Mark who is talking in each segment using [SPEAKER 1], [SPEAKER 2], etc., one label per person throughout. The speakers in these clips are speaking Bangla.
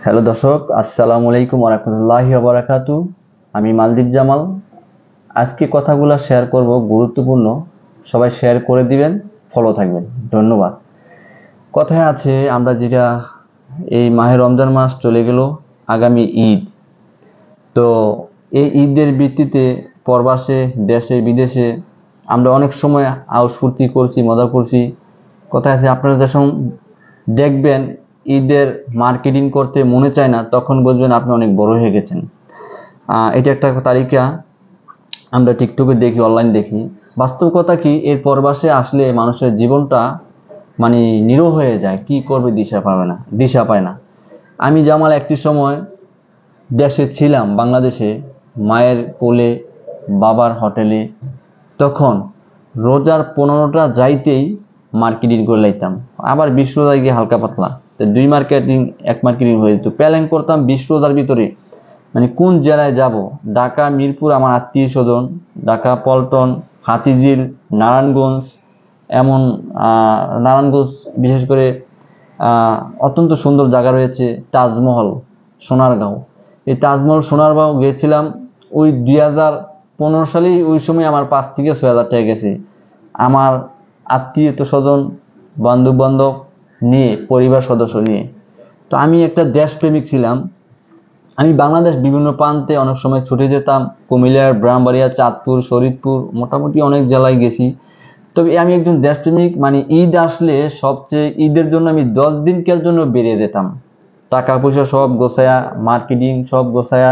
[SPEAKER 1] হ্যালো দর্শক, আসসালামু আলাইকুম ওয়া রাহমাতুল্লাহি ওয়া বারাকাতু। আমি মালদ্বীপ জামাল। আজকে কথাগুলো শেয়ার করব, গুরুত্বপূর্ণ। সবাই শেয়ার করে দিবেন, ফলো থাকবেন। ধন্যবাদ। কথায় আছে, আমরা যেটা এই মাহে রমজান মাস চলে গেল, আগামী ঈদ। তো এই ঈদের ভিত্তিতে প্রবাসে, দেশে বিদেশে আমরা অনেক সময় আউশ ফুর্তি করছি, মজা করছি। কথা আছে, আপনারা যখন দেখবেন ঈদের মার্কেটিং করতে মনে চায় না, তখন বুঝবেন আপনি অনেক বড় হয়ে গেছেন। এটা একটা তালিকা আমরা টিকটকে দেখি, অনলাইন দেখি। বাস্তব কথা কি, এর প্রবাসে আসলে মানুষের জীবনটা মানে নিরহ হয়ে যায়, কি করবে দিশা পায় না। আমি জামাল একটি সময় দেশে ছিলাম, বাংলাদেশে, মায়ের কোলে, বাবার হোটেলে। তখন রোজার 15টা যাইতেই মার্কেটিং করে লাইতাম, আবার 20 রোজায় গিয়ে হালকা পাতলা, তো 2 মার্কেটিং 1 মার্কেটিং হয়ে যেত। প্ল্যান করতাম 20 রোজার ভিতরে মানে কোন জেলায় যাব। ঢাকা মিরপুর আমার আত্মীয় স্বজন, ঢাকা পল্টন, হাতিঝিল, নারায়ণগঞ্জ, এমন নারায়ণগঞ্জ বিশেষ করে অত্যন্ত সুন্দর জায়গা রয়েছে, তাজমহল, সোনারগাঁও। এই তাজমহল সোনারগাঁও গিয়েছিলাম ওই 2015 সালেই। ওই সময় আমার 5 থেকে 6,000 টাকা গেছে, আমার আত্মীয় স্বজন, বন্ধু বান্ধব নিয়ে, পরিবার সদস্য নিয়ে। তো আমি একটা দেশপ্রেমিক ছিলাম। আমি বাংলাদেশ বিভিন্ন প্রান্তে অনেক সময় ছুটে যেতাম, কুমিল্লার, ব্রাহ্মণবাড়িয়া, চাঁদপুর, শরীয়তপুর, মোটামুটি অনেক জেলায় গেছি। তবে আমি একজন দেশপ্রেমিক, মানে ঈদ আসলে সবচেয়ে, ঈদের জন্য আমি 10 দিনকার জন্য বেরিয়ে যেতাম। টাকা পয়সা সব গোছায়া, মার্কেটিং সব গোছায়া,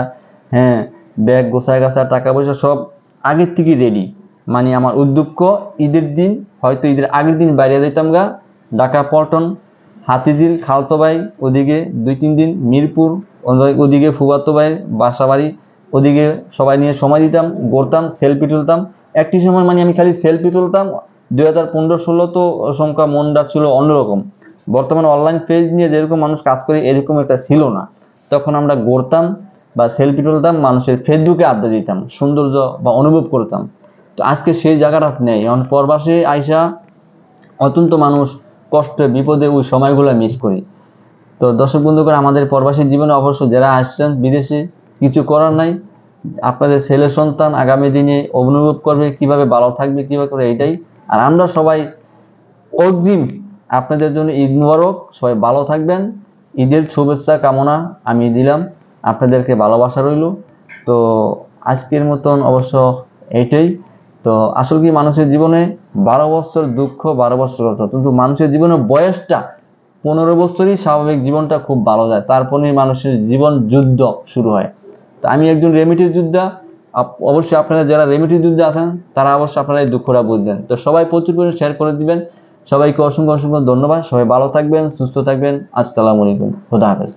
[SPEAKER 1] হ্যাঁ, ব্যাগ গোছায় গাছা, টাকা পয়সা সব আগের থেকে রেডি। মানে আমার উদ্যোগ ঈদের দিন, হয়তো ঈদের আগের দিন বাইরে যেতাম গা, ঢাকা পল্টন, হাতিঝিল, খালতো ভাই ওদিকে 2-3 দিন, মিরপুর ওদিকে ফুফাতো ভাই বাসা বাড়ি, ওদিকে সবাই নিয়ে সময় দিতাম, ঘুরতাম, সেলফি তুলতাম। একটি সময় মানে আমি খালি সেলফি তুলতাম। 2015-16 তো সংখ্যা মনটা ছিল অন্যরকম। বর্তমানে অনলাইন পেজ নিয়ে যেরকম মানুষ কাজ করে, এরকম একটা ছিল না। তখন আমরা ঘুরতাম বা সেলফি তুলতাম, মানুষের ফেসবুকে আড্ডা দিতাম, সৌন্দর্য বা অনুভব করতাম। তো আজকে সেই জায়গাটা নেই। এখন প্রবাসে আইসা অত্যন্ত মানুষ কষ্টে বিপদে ওই সময়গুলো মিস করি। তো দর্শক বন্ধুগণ, আমাদের প্রবাসী জীবনে অবশ্য যারা আসছেন বিদেশে, কিছু করার নাই। আপনাদের ছেলে সন্তান আগামী দিনে অনুভব করবে কিভাবে ভালো থাকবে, কিভাবে করে, এইটাই। আর আমরা সবাই অগ্রিম আপনাদের জন্য ঈদ মুবারক। সবাই ভালো থাকবেন, ঈদের শুভেচ্ছা কামনা আমি দিলাম, আপনাদেরকে ভালোবাসা রইল। তো আজকের মতন অবশ্য এইটাই। তো আসলে কি, মানুষের জীবনে 12 বছর দুঃখ, 12 বছর কষ্ট, কিন্তু মানুষের জীবনে বয়সটা 15 বছরই স্বাভাবিক, জীবনটা খুব ভালো যায়, তারপরেই মানুষের জীবন যুদ্ধ শুরু হয়। তো আমি একজন রেমিটেন্স যোদ্ধা। অবশ্যই আপনারা যারা রেমিটেন্স যোদ্ধা আছেন, তারা অবশ্যই আপনারা এই দুঃখটা বুঝবেন। তো সবাই প্রচুর করে শেয়ার করে দিবেন। সবাইকে অসংখ্য অসংখ্য ধন্যবাদ। সবাই ভালো থাকবেন, সুস্থ থাকবেন। আসসালামু আলাইকুম, খোদা হাফেজ।